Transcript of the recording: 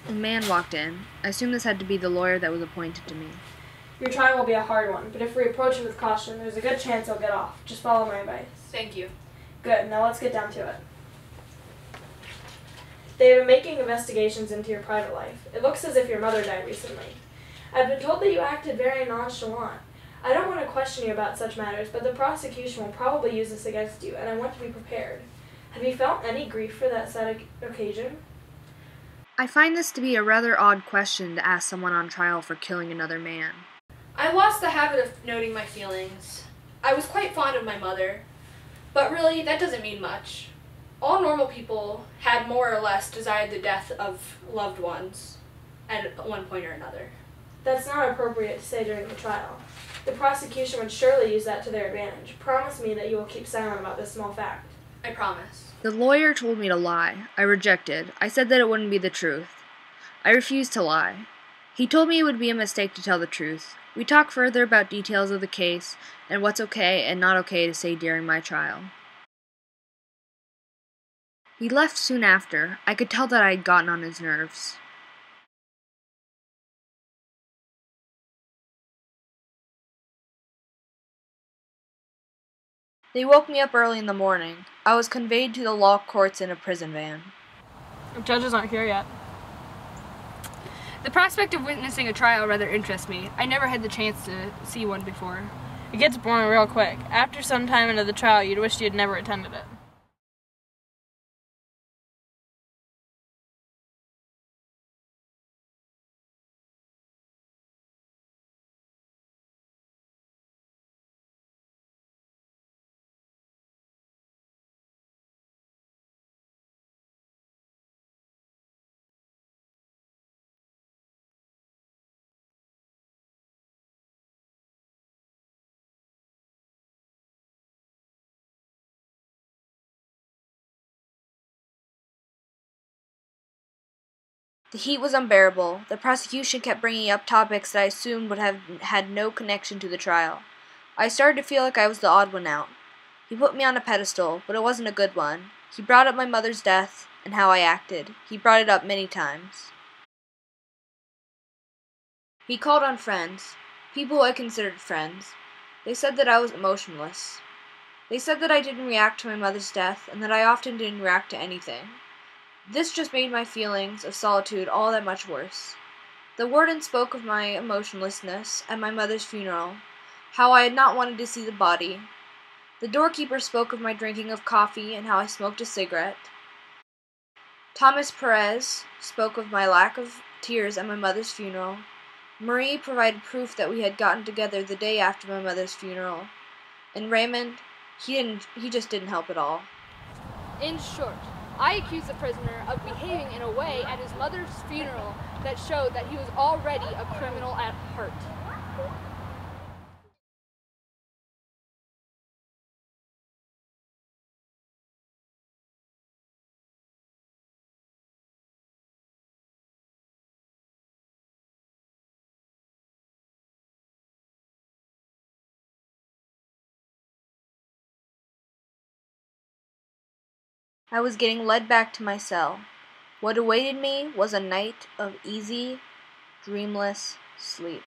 A man walked in. I assumed this had to be the lawyer that was appointed to me. Your trial will be a hard one, but if we approach it with caution, there's a good chance you'll get off. Just follow my advice. Thank you. Good, now let's get down to it. They have been making investigations into your private life. It looks as if your mother died recently. I've been told that you acted very nonchalant. I don't want to question you about such matters, but the prosecution will probably use this against you, and I want to be prepared. Have you felt any grief for that sad occasion? I find this to be a rather odd question to ask someone on trial for killing another man. I lost the habit of noting my feelings. I was quite fond of my mother, but really, that doesn't mean much. All normal people had more or less desired the death of loved ones at one point or another. That's not appropriate to say during the trial. The prosecution would surely use that to their advantage. Promise me that you will keep silent about this small fact. I promise. The lawyer told me to lie. I rejected. I said that it wouldn't be the truth. I refused to lie. He told me it would be a mistake to tell the truth. We talked further about details of the case and what's okay and not okay to say during my trial. He left soon after. I could tell that I had gotten on his nerves. They woke me up early in the morning. I was conveyed to the law courts in a prison van. The judges aren't here yet. The prospect of witnessing a trial rather interests me. I never had the chance to see one before. It gets boring real quick. After some time into the trial, you'd wish you'd never attended it. The heat was unbearable. The prosecution kept bringing up topics that I assumed would have had no connection to the trial. I started to feel like I was the odd one out. He put me on a pedestal, but it wasn't a good one. He brought up my mother's death and how I acted. He brought it up many times. He called on friends, people I considered friends. They said that I was emotionless. They said that I didn't react to my mother's death and that I often didn't react to anything. This just made my feelings of solitude all that much worse. The warden spoke of my emotionlessness at my mother's funeral, how I had not wanted to see the body. The doorkeeper spoke of my drinking of coffee and how I smoked a cigarette. Thomas Perez spoke of my lack of tears at my mother's funeral. Marie provided proof that we had gotten together the day after my mother's funeral. And Raymond, he just didn't help at all. In short, I accuse the prisoner of behaving in a way at his mother's funeral that showed that he was already a criminal at heart. I was getting led back to my cell. What awaited me was a night of easy, dreamless sleep.